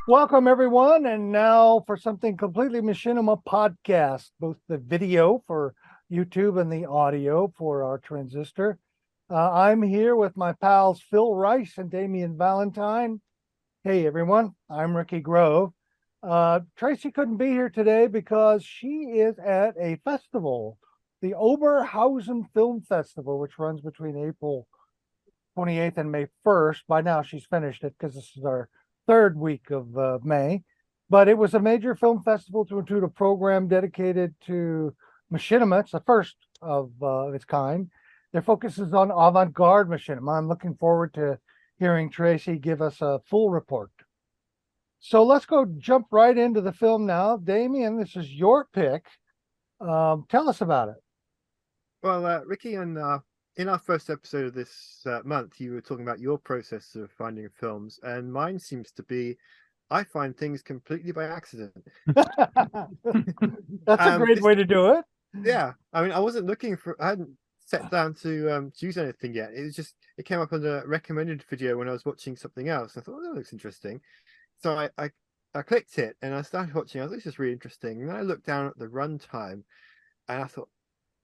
Welcome, everyone. And now for something completely machinima podcast, both the video for YouTube and the audio for our transistor. I'm here with my pals Phil Rice and Damien Valentine. Hey, everyone. I'm Ricky Grove. Tracy couldn't be here today because she is at a festival, the Oberhausen Film Festival, which runs between April 28th and May 1st. By now, she's finished it because this is our third week of May. But it was a major film festival to include a program dedicated to machinima. It's the first of its kind. Their focus is on avant-garde machinima. I'm looking forward to hearing Tracy give us a full report. So let's go jump right into the film now. Damien, this is your pick. Tell us about it. Well, Ricky, in our first episode of this month, you were talking about your process of finding films, and mine seems to be I find things completely by accident. That's a great way to do it. Yeah, I mean, I hadn't sat down to choose anything yet. It came up on a recommended video when I was watching something else. I thought, oh, that looks interesting. So I clicked it and I started watching. I thought this is really interesting. And then I looked down at the runtime and I thought,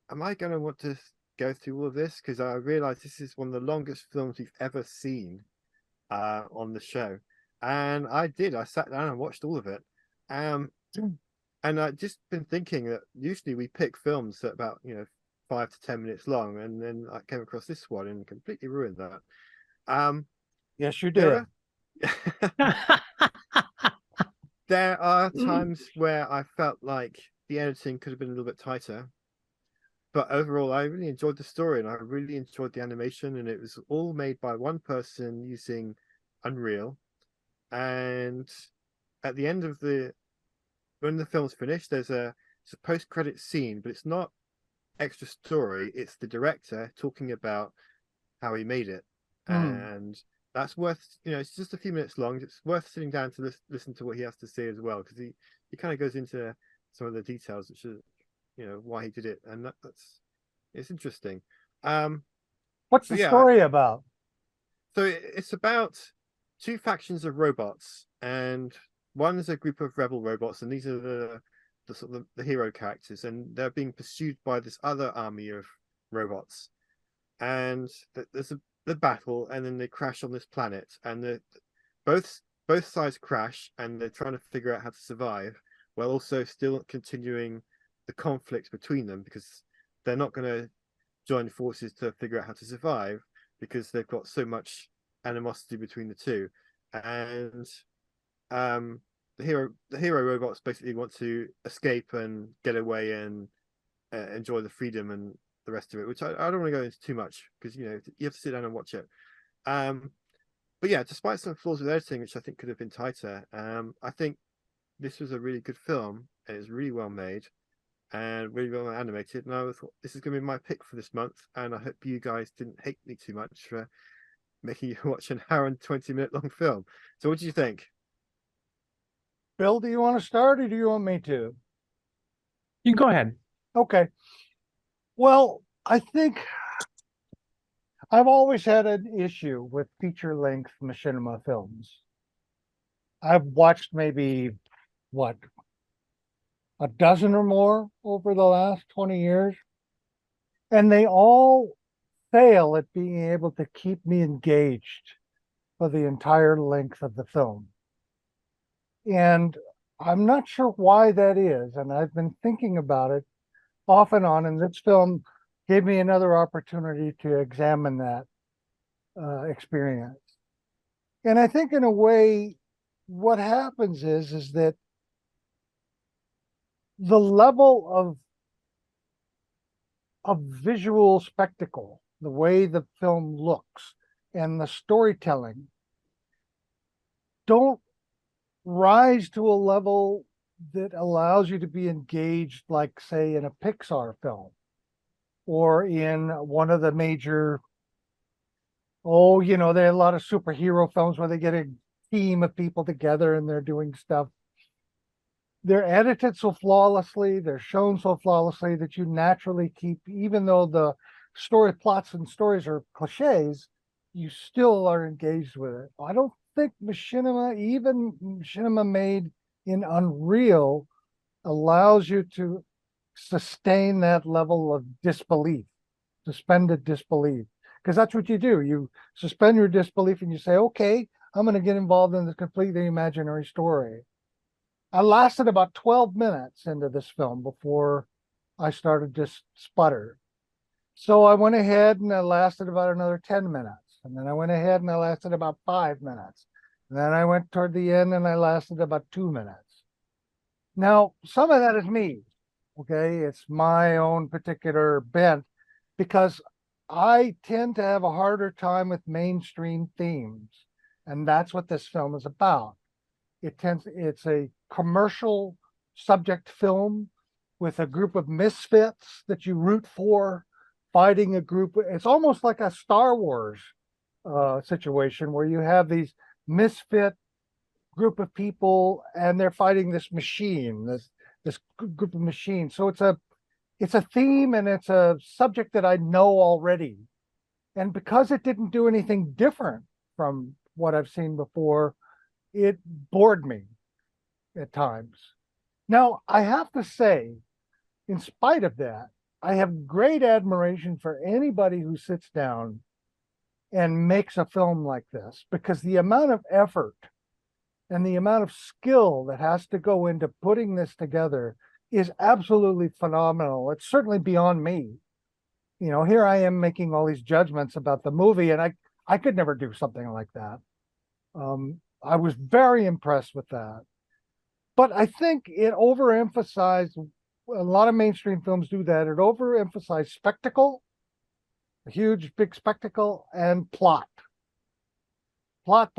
am I going to want to go through all of this? Because I realized this is one of the longest films we've ever seen on the show. And I did. I sat down and watched all of it. And I've just been thinking that usually we pick films that about 5 to 10 minutes long, and then I came across this one and completely ruined that. Yes, you did. There are times where I felt like the editing could have been a little bit tighter, but overall I really enjoyed the story and I really enjoyed the animation, and it was all made by one person using Unreal. And at the end of when the film's finished, it's a post-credit scene, but it's not extra story. It's the director talking about how he made it, and that's worth. It's just a few minutes long. It's worth sitting down to listen to what he has to say as well, because he kind of goes into some of the details, which is why he did it, and it's interesting. What's the story about? So it's about two factions of robots, and one is a group of rebel robots, and these are the sort of the hero characters, and they're being pursued by this other army of robots. And there's the battle, and then they crash on this planet, and both sides crash, and they're trying to figure out how to survive, while also still continuing the conflict between them, because they're not going to join forces to figure out how to survive because they've got so much animosity between the two. And the hero robots basically want to escape and get away and enjoy the freedom and the rest of it, which I don't want to go into too much, because you have to sit down and watch it. But yeah, despite some flaws with editing, which I think could have been tighter, I think this was a really good film, and it's really well made and really well animated. And I thought this is going to be my pick for this month, and I hope you guys didn't hate me too much for making you watch an hour and 20-minute long film. So what do you think? Bill, do you want to start or do you want me to? You go ahead. Okay. Well, I think I've always had an issue with feature-length machinima films. I've watched maybe, a dozen or more over the last 20 years, and they all fail at being able to keep me engaged for the entire length of the film. And I'm not sure why that is. And I've been thinking about it off and on. And this film gave me another opportunity to examine that experience. And I think in a way, what happens is that the level of visual spectacle, the way the film looks, and the storytelling don't rise to a level that allows you to be engaged, like, say, in a Pixar film or in one of the major, there are a lot of superhero films where they get a team of people together and they're doing stuff. They're edited so flawlessly, they're shown so flawlessly that you naturally keep, even though the story plots and stories are cliches, you still are engaged with it. I don't think machinima, even machinima made in Unreal, allows you to sustain that level of disbelief, suspended disbelief. Because that's what you do. You suspend your disbelief and you say, okay, I'm going to get involved in this completely imaginary story. I lasted about 12 minutes into this film before I started to sputter. So I went ahead and I lasted about another 10 minutes. And then I went ahead and I lasted about 5 minutes. And then I went toward the end and I lasted about 2 minutes. Now, some of that is me. Okay. It's my own particular bent because I tend to have a harder time with mainstream themes. And that's what this film is about. It's a commercial subject film with a group of misfits that you root for, fighting a group. It's almost like a Star Wars situation where you have these misfit group of people and they're fighting this machine, this group of machines. So it's a theme and it's a subject that I know already. And because it didn't do anything different from what I've seen before, it bored me at times. Now, I have to say, in spite of that, I have great admiration for anybody who sits down and makes a film like this, because the amount of effort and the amount of skill that has to go into putting this together is absolutely phenomenal. It's certainly beyond me. You know, here I am making all these judgments about the movie, and I could never do something like that. I was very impressed with that. But I think it overemphasized, a lot of mainstream films do that. It overemphasized spectacle, a huge, big spectacle, and plot. Plot.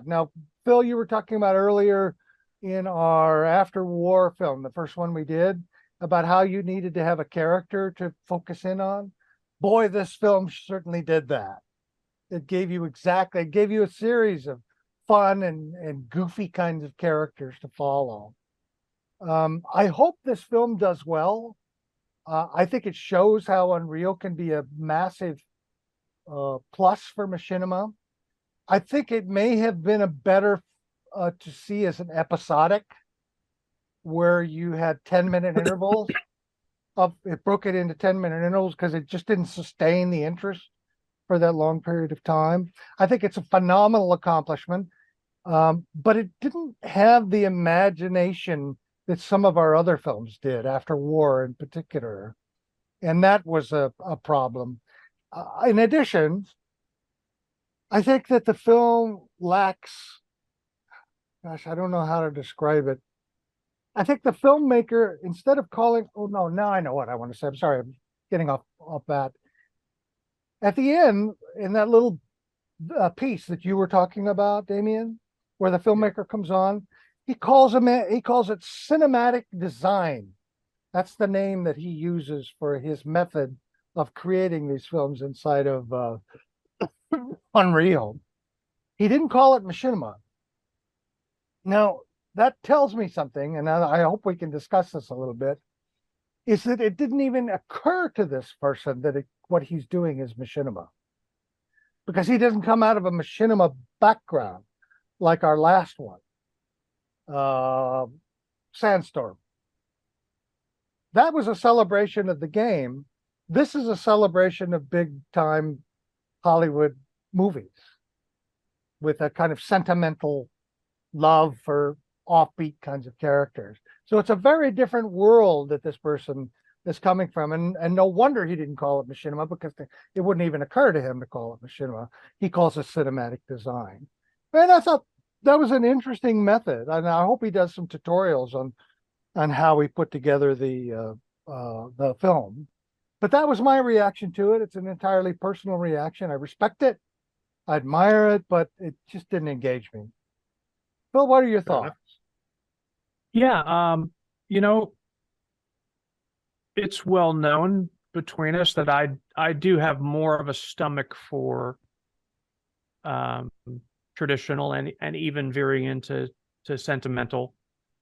Now, Phil, you were talking about earlier in our after war film, the first one we did, about how you needed to have a character to focus in on. Boy, this film certainly did that. It gave you a series of fun and goofy kinds of characters to follow. I hope this film does well. I think it shows how Unreal can be a massive plus for machinima. I think it may have been a better to see as an episodic, where you had 10-minute intervals. It broke it into 10-minute intervals because it just didn't sustain the interest for that long period of time. I think it's a phenomenal accomplishment, but it didn't have the imagination that some of our other films did, after war in particular. And that was a problem. In addition, I think that the film lacks, gosh, I don't know how to describe it. I think the filmmaker, instead of calling, oh no, now I know what I want to say. I'm sorry, I'm getting off that. At the end, in that little piece that you were talking about, Damien, where the filmmaker comes on, he calls it cinematic design. That's the name that he uses for his method of creating these films inside of Unreal. He didn't call it machinima. Now, that tells me something, and I hope we can discuss this a little bit, is that it didn't even occur to this person that what he's doing is machinima. Because he doesn't come out of a machinima background like our last one, Sandstorm. That was a celebration of the game. This is a celebration of big-time Hollywood movies with a kind of sentimental love for offbeat kinds of characters. So it's a very different world that this person is coming from. And no wonder he didn't call it machinima, because it wouldn't even occur to him to call it machinima. He calls it cinematic design. And I thought that was an interesting method. And I hope he does some tutorials on how he put together the film. But that was my reaction to it. It's an entirely personal reaction. I respect it. I admire it, but it just didn't engage me. Phil, what are your thoughts? Yeah, it's well known between us that I do have more of a stomach for traditional and even veering into sentimental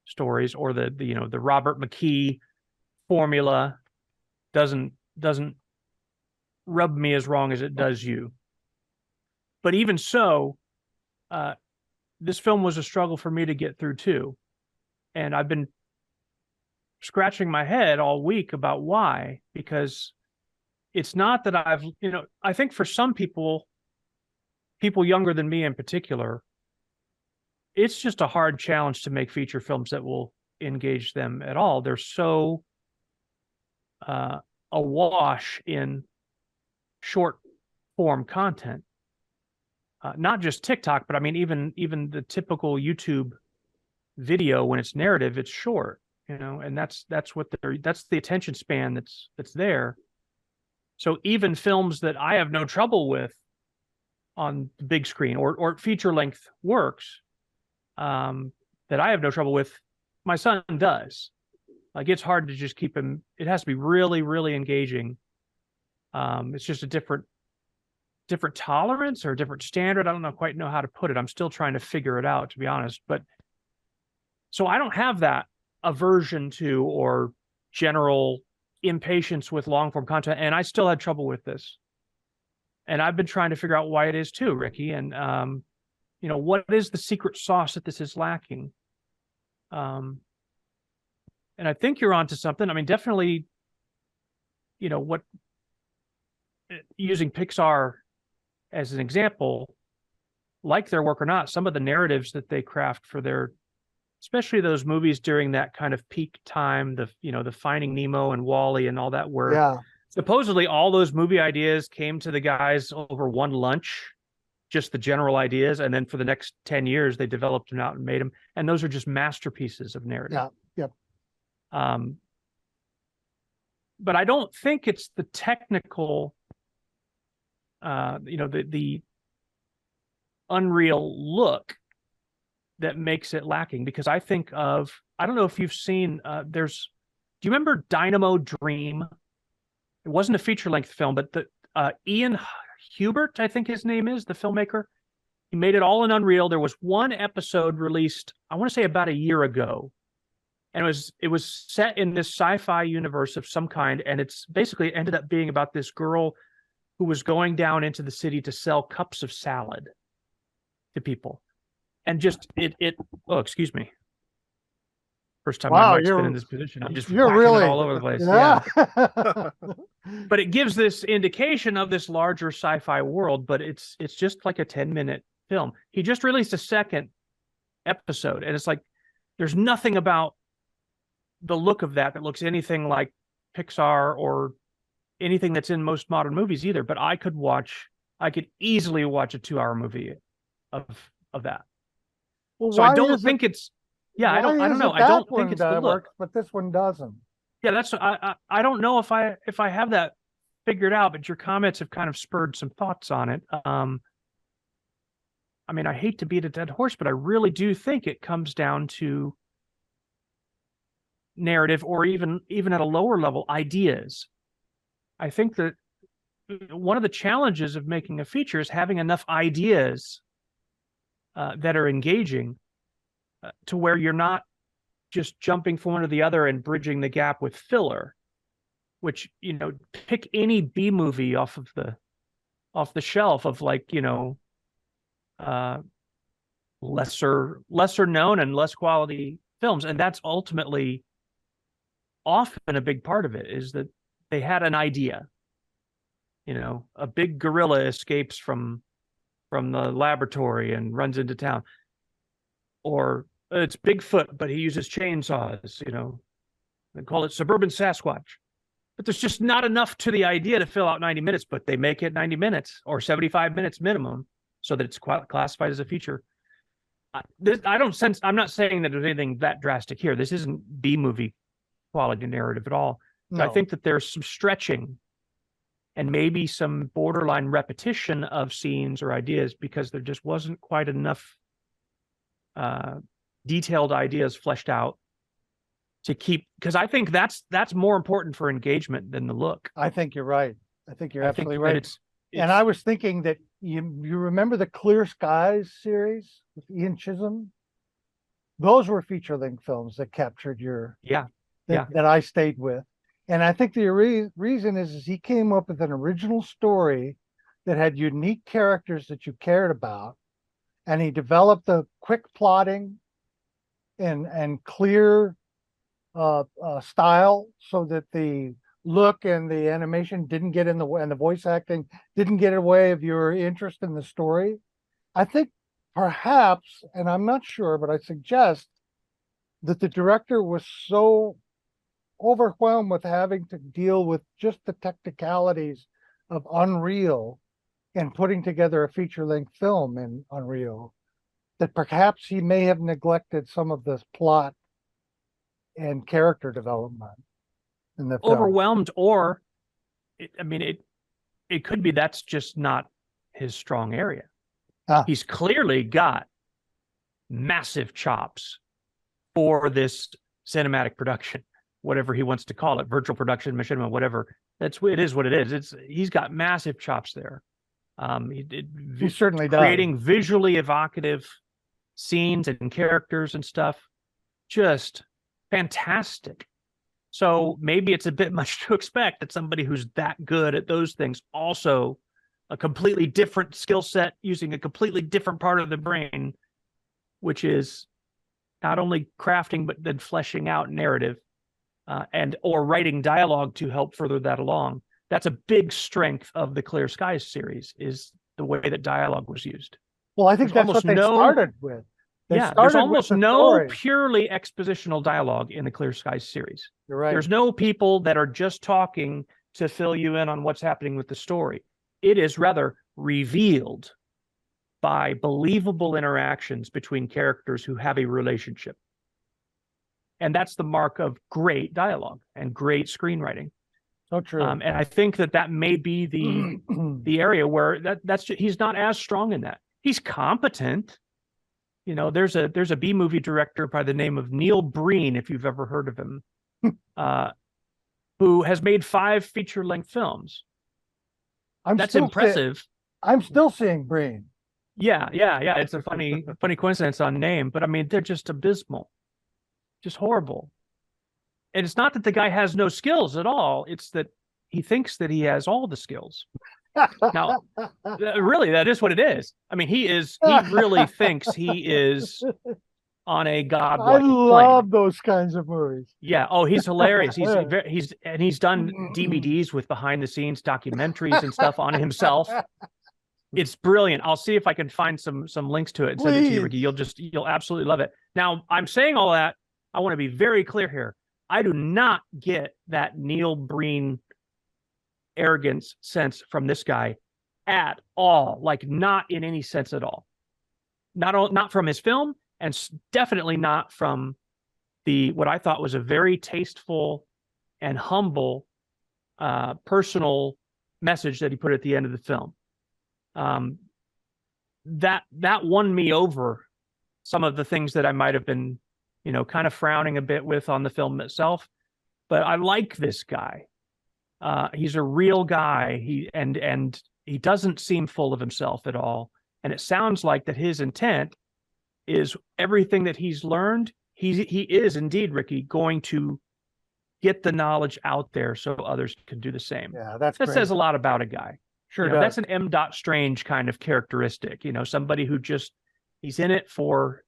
stories, or the Robert McKee formula doesn't rub me as wrong as it does you. But even so, this film was a struggle for me to get through too. And I've been scratching my head all week about why, because it's not that I think for some people younger than me in particular, it's just a hard challenge to make feature films that will engage them at all. They're so awash in short form content, not just TikTok, but I mean, even the typical YouTube video, when it's narrative, it's short, and that's the attention span that's there. So even films that I have no trouble with on the big screen or feature length works, that I have no trouble with, my son does. Like, it's hard to just keep him. It has to be really, really engaging. It's just a different tolerance or a different standard. I don't quite know how to put it. I'm still trying to figure it out, to be honest. But so I don't have that aversion to or general impatience with long form content, and I still had trouble with this. And I've been trying to figure out why it is too, Ricky. And what is the secret sauce that this is lacking? And I think you're onto something. I mean, definitely, using Pixar as an example, like their work or not, some of the narratives that they craft for especially those movies during that kind of peak time, the Finding Nemo and Wall-E and all that work. Yeah. Supposedly all those movie ideas came to the guys over one lunch, just the general ideas. And then for the next 10 years, they developed them out and made them. And those are just masterpieces of narrative. Yeah. Yep. But I don't think it's the technical, the unreal look that makes it lacking, because I don't know if you've seen, do you remember Dynamo Dream? It wasn't a feature-length film, but Ian Hubert, I think his name is, the filmmaker. He made it all in Unreal. There was one episode released, I want to say about a year ago. And it was set in this sci-fi universe of some kind. And it's basically ended up being about this girl who was going down into the city to sell cups of salad to people. And just, oh, excuse me. First time my mic's been in this position. I'm just really all over the place. Yeah. But it gives this indication of this larger sci-fi world, but it's just like a 10-minute film. He just released a second episode, and it's like there's nothing about the look of that looks anything like Pixar or anything that's in most modern movies either. But I could easily watch a 2-hour movie of that. Well, so I don't think it's. Yeah, I don't know. I don't think it's the look, works, but this one doesn't. Yeah, that's. I don't know if I have that figured out, but your comments have kind of spurred some thoughts on it. I mean, I hate to beat a dead horse, but I really do think it comes down to narrative, or even at a lower level, ideas. I think that one of the challenges of making a feature is having enough ideas that are engaging, to where you're not just jumping from one to the other and bridging the gap with filler, which, pick any B movie off the shelf of, like, lesser known and less quality films. And that's ultimately often a big part of it, is that they had an idea. A big gorilla escapes from the laboratory and runs into town. Or it's Bigfoot, but he uses chainsaws, They call it Suburban Sasquatch. But there's just not enough to the idea to fill out 90 minutes, but they make it 90 minutes or 75 minutes minimum so that it's classified as a feature. I'm not saying that there's anything that drastic here. This isn't B-movie quality narrative at all. No. I think that there's some stretching and maybe some borderline repetition of scenes or ideas, because there just wasn't quite enough detailed ideas fleshed out to keep, because I think that's more important for engagement than the look. I think you're right. I think you're absolutely right. And I was thinking that you remember the Clear Skies series with Ian Chisholm? Those were feature-length films that captured that I stayed with. And I think the reason is he came up with an original story that had unique characters that you cared about, and he developed the quick plotting and clear style so that the look and the animation didn't get in the way, and the voice acting didn't get in the way of your interest in the story. I think perhaps, and I'm not sure, but I suggest that the director was so overwhelmed with having to deal with just the technicalities of Unreal and putting together a feature-length film in Unreal that perhaps he may have neglected some of this plot and character development in the film. Overwhelmed, or it could be that's just not his strong area. He's clearly got massive chops for this cinematic production, whatever he wants to call it, virtual production, machinima, whatever. It is what it is. He's got massive chops there. He certainly creating does. visually evocative scenes and characters and stuff, just fantastic. So maybe it's a bit much to expect that somebody who's that good at those things, also a completely different skill set, using a completely different part of the brain, which is not only crafting but then fleshing out narrative and or writing dialogue to help further that along. That's a big strength of the Clear Skies series, is the way that dialogue was used. Well, I think There's that's what they started with. There's almost no purely expositional dialogue in the Clear Skies series. You're right. There's no people that are just talking to fill you in on what's happening with the story. It is rather revealed by believable interactions between characters who have a relationship. And that's the mark of great dialogue and great screenwriting. So true. And I think that may be the area where he's not as strong in that. He's competent. You know, there's a B movie director by the name of Neil Breen, if you've ever heard of him, who has made 5 feature-length films. That's impressive. I'm still seeing Breen. Yeah. It's a funny coincidence on name, but I mean, they're just abysmal, just horrible. And it's not that the guy has no skills at all. It's that he thinks that he has all the skills. Now, really, that is what it is. I mean, he really thinks he is on a godlike I love those kinds of movies. Yeah. Oh, he's hilarious. He's done DVDs with behind the scenes documentaries and stuff on himself. It's brilliant. I'll see if I can find some links to it and send it to you, Ricky. You'll absolutely love it. Now, I'm saying all that. I want to be very clear here. I do not get that Neil Breen arrogance sense from this guy at all. Like, not in any sense at all. Not from his film, and definitely not from what I thought was a very tasteful and humble personal message that he put at the end of the film. That won me over some of the things that I might have been, kind of frowning a bit with on the film itself. But I like this guy. He's a real guy. He doesn't seem full of himself at all. And it sounds like that his intent is everything that he's learned. He is indeed, Ricky, going to get the knowledge out there so others can do the same. Yeah, that says a lot about a guy. Sure does. That's an M. Strange kind of characteristic. Somebody who he's in it for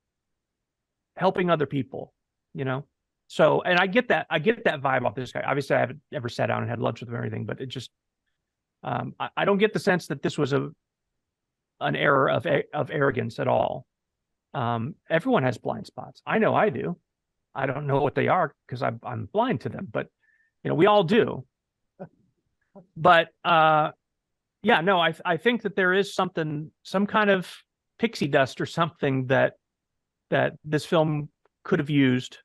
helping other people. So, and I get that vibe off this guy. Obviously, I haven't ever sat down and had lunch with him or anything, but it just, I don't get the sense that this was an error of arrogance at all. Everyone has blind spots. I know I do. I don't know what they are because I'm blind to them, but we all do. But I think that there is some kind of pixie dust or something that this film could have used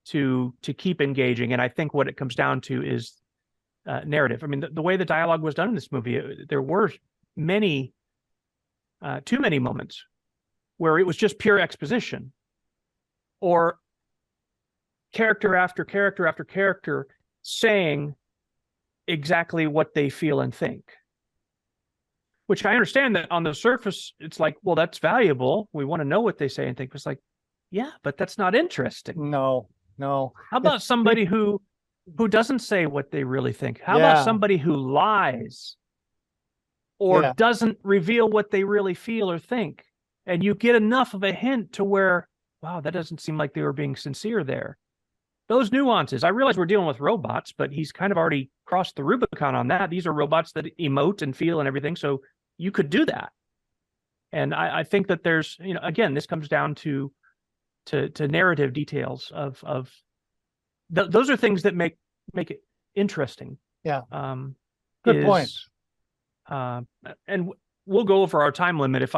to keep engaging. And I think what it comes down to is narrative. I mean, the way the dialogue was done in this movie, there were too many moments where it was just pure exposition, or character after character after character saying exactly what they feel and think. Which I understand that on the surface, it's like, well, that's valuable. We want to know what they say and think. It's like, yeah, but that's not interesting. No. How about somebody who doesn't say what they really think? How about somebody who lies or doesn't reveal what they really feel or think? and you get enough of a hint to where, wow, that doesn't seem like they were being sincere there. Those nuances. I realize we're dealing with robots, but he's kind of already crossed the Rubicon on that. These are robots that emote and feel and everything, so you could do that. And I think that there's, again, this comes down to narrative details of those are things that make it interesting. Yeah. Good point. And we'll go over our time limit if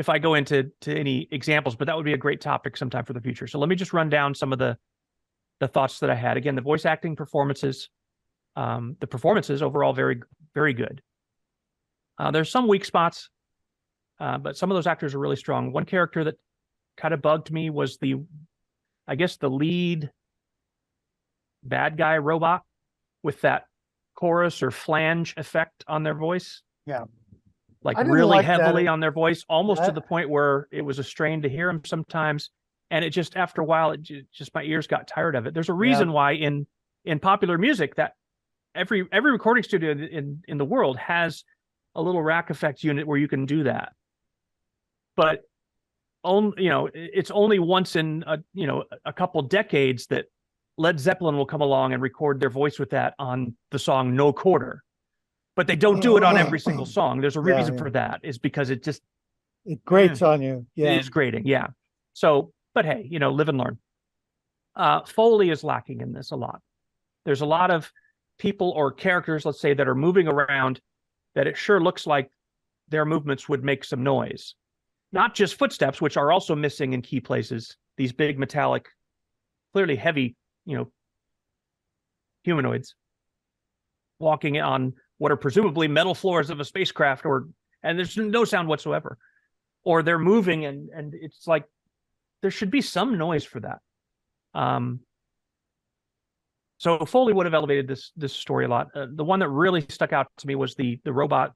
I go into any examples, but that would be a great topic sometime for the future. So let me just run down some of the thoughts that I had. Again, the voice acting performances, the performances overall very, very good. There's some weak spots, but some of those actors are really strong. One character that kind of bugged me was the lead bad guy robot with that chorus or flange effect on their voice. Yeah. Like I didn't really like that. heavily on their voice, almost to the point where it was a strain to hear them sometimes. And it just, after a while, it just my ears got tired of it. There's a reason why in popular music that every recording studio in the world has a little rack effect unit where you can do that. But it's only once in a couple decades that Led Zeppelin will come along and record their voice with that on the song No Quarter. But they don't do it on every single song. There's a reason for that, is because it grates on you. Yeah. It is grating. Yeah. So, but hey, live and learn. Foley is lacking in this a lot. There's a lot of people or characters, let's say, that are moving around that it sure looks like their movements would make some noise. Not just footsteps, which are also missing in key places. These big metallic, clearly heavy, humanoids walking on what are presumably metal floors of a spacecraft, and there's no sound whatsoever. Or they're moving and it's like there should be some noise for that. So Foley would have elevated this story a lot. The one that really stuck out to me was the robot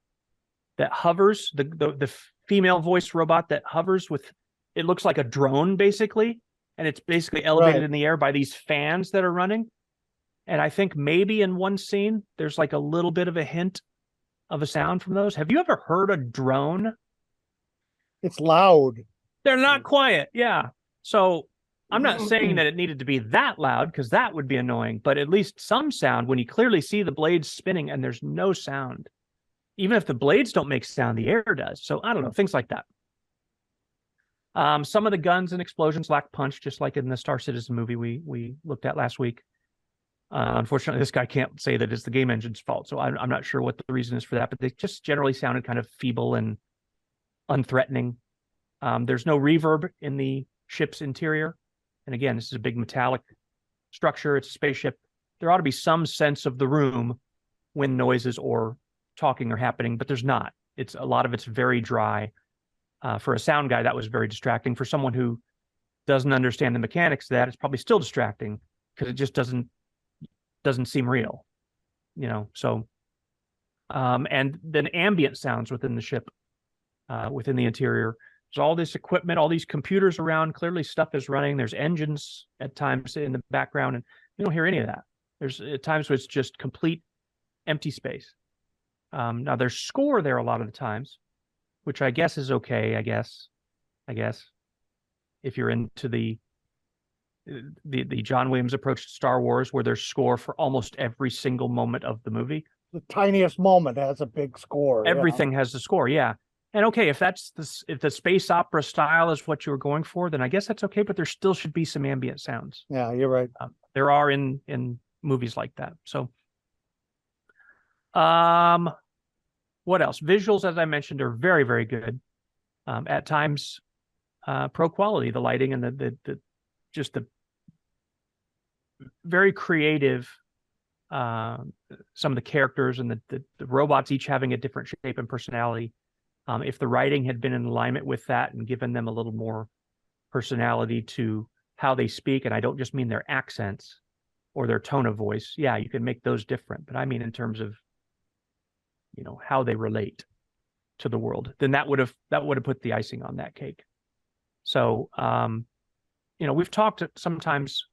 that hovers, the female voice robot that hovers with, it looks like a drone basically, and it's basically elevated in the air by these fans that are running. And I think maybe in one scene there's like a little bit of a hint of a sound from those. Have you ever heard a drone? It's loud. They're not quiet. Yeah. So I'm not saying that it needed to be that loud, because that would be annoying, but at least some sound when you clearly see the blades spinning and there's no sound. Even if the blades don't make sound, the air does. So I don't know, things like that. Some of the guns and explosions lack punch, just like in the Star Citizen movie we looked at last week. Unfortunately, this guy can't say that it's the game engine's fault, so I'm not sure what the reason is for that, but they just generally sounded kind of feeble and unthreatening. There's no reverb in the ship's interior. And again, this is a big metallic structure. It's a spaceship. There ought to be some sense of the room when noises or talking are happening, but there's not. A lot of it's very dry. For a sound guy, that was very distracting. For someone who doesn't understand the mechanics of that, it's probably still distracting because it just doesn't seem real, so and then ambient sounds within the ship, within the interior. There's all this equipment, all these computers around. Clearly stuff is running. There's engines at times in the background, and you don't hear any of that. There's at times where it's just complete empty space. Now there's score there a lot of the times, which I guess is okay. I guess if you're into the John Williams approach to Star Wars, where there's score for almost every single moment of the movie. The tiniest moment has a big score. Everything has the score, yeah. And okay, if the space opera style is what you were going for, then I guess that's okay. But there still should be some ambient sounds. Yeah, you're right. There are in movies like that. So, what else? Visuals, as I mentioned, are very, very good. At times, pro quality. The lighting and the very creative. Some of the characters and the robots each having a different shape and personality. If the writing had been in alignment with that and given them a little more personality to how they speak, and I don't just mean their accents or their tone of voice. Yeah, you can make those different, but I mean in terms of, how they relate to the world, then that would have put the icing on that cake. So, we've talked sometimes,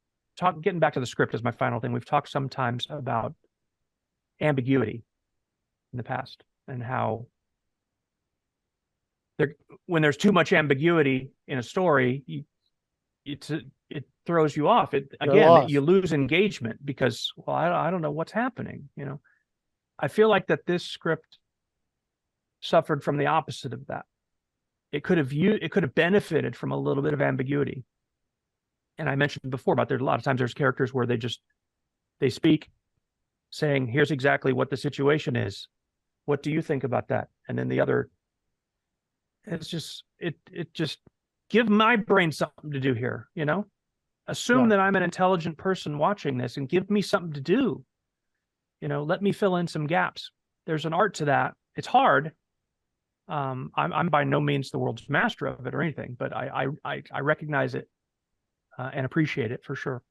getting back to the script as my final thing, we've talked sometimes about ambiguity in the past and how when there's too much ambiguity in a story, it throws you off. You lose engagement because, well, I don't know what's happening. I feel like that this script suffered from the opposite of that. It could have benefited from a little bit of ambiguity. And I mentioned before about there's a lot of times there's characters where they speak saying, here's exactly what the situation is. What do you think about that? And then the other, it's just, it just give my brain something to do here, assume that I'm an intelligent person watching this and give me something to do, let me fill in some gaps. There's an art to that. It's hard. I'm by no means the world's master of it or anything, but I recognize it and appreciate it for sure.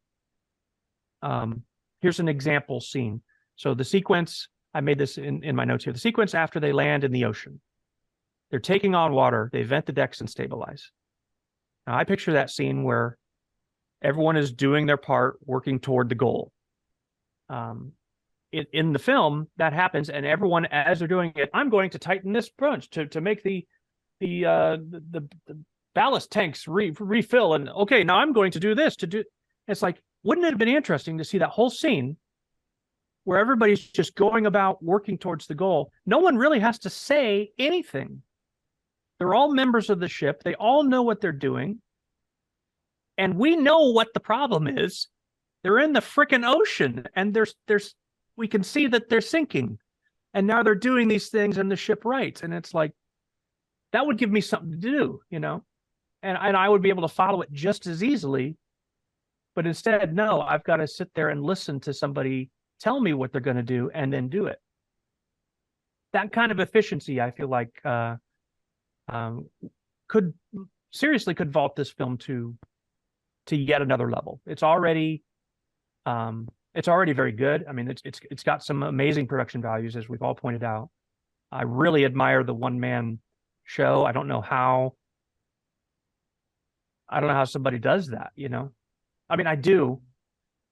Here's an example scene. So the sequence, I made this in my notes here. The sequence after they land in the ocean, they're taking on water, they vent the decks and stabilize. Now I picture that scene where everyone is doing their part, working toward the goal. In the film, that happens, and everyone, as they're doing it, I'm going to tighten this bunch to make the ballast tanks refill, and okay, now I'm going to do this to do. It's like, wouldn't it have been interesting to see that whole scene where everybody's just going about working towards the goal? No one really has to say anything. They're all members of the ship. They all know what they're doing, and we know what the problem is. They're in the frickin' ocean, and we can see that they're sinking, and now they're doing these things and the ship rights. And it's like, that would give me something to do, and I would be able to follow it just as easily. But instead, no, I've got to sit there and listen to somebody tell me what they're going to do and then do it. That kind of efficiency, I feel like, could vault this film to yet another level. It's already very good. I mean, it's got some amazing production values, as we've all pointed out. I really admire the one-man show. I don't know how somebody does that, I mean, I do,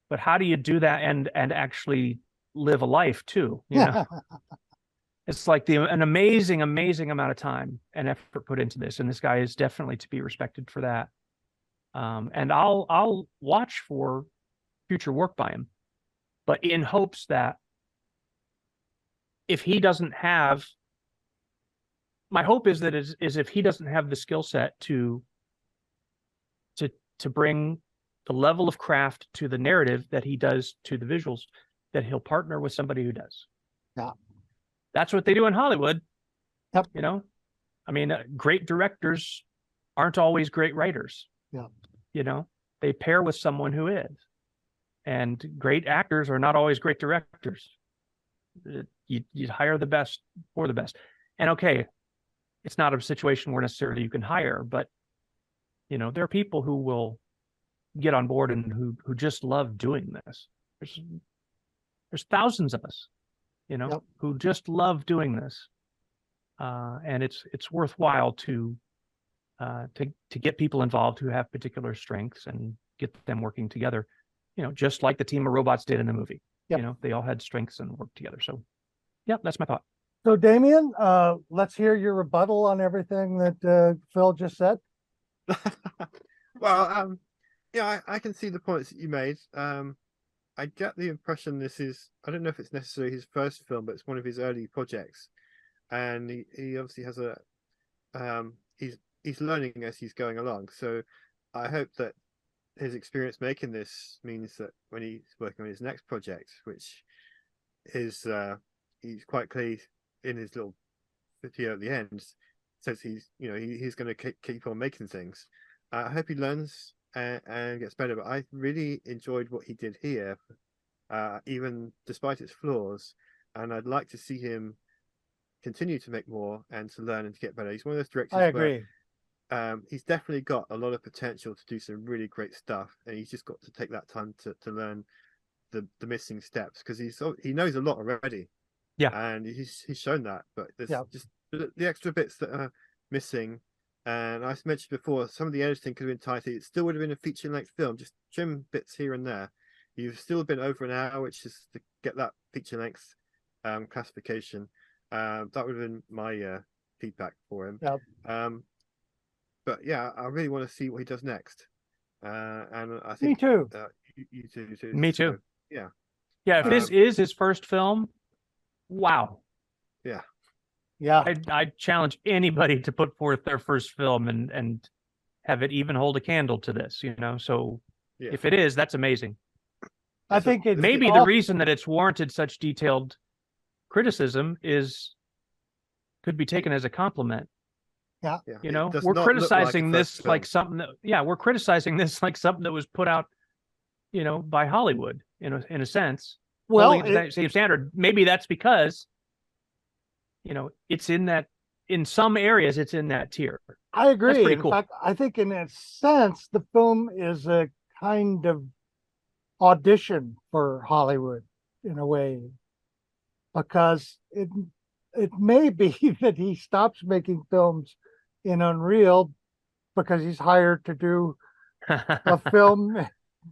but how do you do that and actually live a life too? It's like an amazing amount of time and effort put into this, and this guy is definitely to be respected for that. And I'll watch for future work by him, but in hopes that if he doesn't have, my hope is that if he doesn't have the skill set to bring the level of craft to the narrative that he does to the visuals, that he'll partner with somebody who does. Yeah. That's what they do in Hollywood. Yep. I mean, great directors aren't always great writers. Yeah. They pair with someone who is. And great actors are not always great directors. You hire the best for the best. And okay, it's not a situation where necessarily you can hire, but there are people who will get on board and who just love doing this. There's thousands of us, Yep. who just love doing this. And it's worthwhile to get people involved who have particular strengths and get them working together. Just like the team of robots did in the movie. Yep. They all had strengths and worked together. So, yeah, that's my thought. So, Damien, let's hear your rebuttal on everything that Phil just said. Well, I can see the points that you made. I get the impression this is, I don't know if it's necessarily his first film, but it's one of his early projects, and he obviously has he's learning as he's going along. So I hope that his experience making this means that when he's working on his next project, which is he's quite clear in his little video at the end, says he's going to keep on making things. I hope he learns and gets better. But I really enjoyed what he did here, even despite its flaws. And I'd like to see him continue to make more and to learn and to get better. He's one of those directors. I agree. He's definitely got a lot of potential to do some really great stuff, and he's just got to take that time to learn the missing steps, because he knows a lot already. Yeah, and he's shown that, but there's just the extra bits that are missing. And I mentioned before, some of the editing could have been tighter. It still would have been a feature-length film, just trim bits here and there. You've still been over an hour, which is to get that feature-length classification. That would have been my feedback for him. Yep. But yeah, I really want to see what he does next. And I Me think too. you too. Me too. So, yeah. Yeah, if this is his first film, wow. Yeah. Yeah. I challenge anybody to put forth their first film and have it even hold a candle to this, you know. So Yeah. if it is, that's amazing. I think it's Maybe the reason that it's warranted such detailed criticism could be taken as a compliment. Yeah. You know, It does we're not look like a criticizing this first like film. something that, yeah, we're criticizing this like something that was put out, you know, by Hollywood in a sense. well, Holding it to that same standard. Maybe that's because, you know, it's in some areas, it's in that tier. I agree. pretty In cool. fact, I think in a sense, the film is a kind of audition for Hollywood in a way, because it may be that he stops making films in Unreal because he's hired to do a film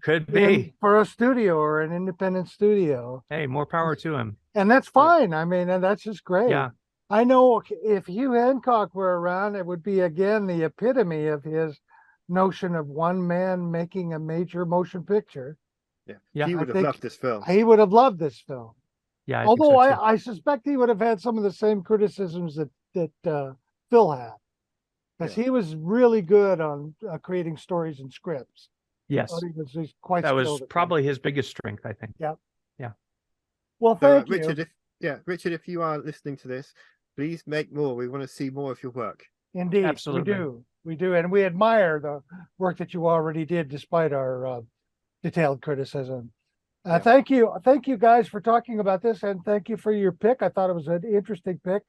Could be. for a studio or an independent studio. Hey, more power to him. And that's fine. I mean, and that's just great. Yeah. I know if Hugh Hancock were around, it would be again the epitome of his notion of one man making a major motion picture. Yeah, He I would have think loved this film. He would have loved this film. Yeah. I Although think so too. I suspect he would have had some of the same criticisms that Phil had, because he was really good on creating stories and scripts. Yes. He's quite That was skilled at probably his biggest strength, I think. Well, So, thank you. Richard, if you are listening to this, please make more. We want to see more of your work. Indeed, Absolutely. we do, and we admire the work that you already did, despite our detailed criticism. Yeah. Thank you guys for talking about this, and thank you for your pick. I thought it was an interesting pick.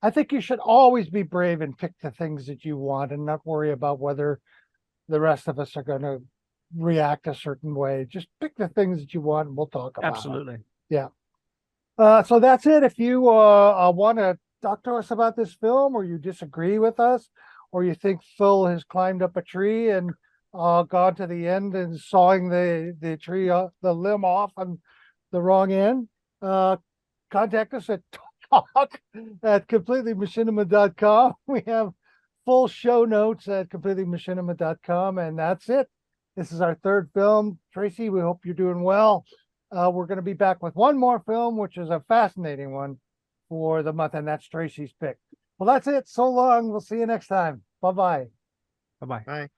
I think you should always be brave and pick the things that you want, and not worry about whether the rest of us are going to react a certain way. Just pick the things that you want, and we'll talk about it. Absolutely. So that's it. If you want to talk to us about this film, or you disagree with us, or you think Phil has climbed up a tree and gone to the end and sawing the tree, the limb off on the wrong end, contact us at talk@completelymachinima.com. We have full show notes at completelymachinima.com, and that's it. This is our third film. Tracy, we hope you're doing well. We're going to be back with one more film, which is a fascinating one for the month, and that's Tracy's pick. Well, that's it. So long. We'll see you next time. Bye-bye. Bye-bye. Bye.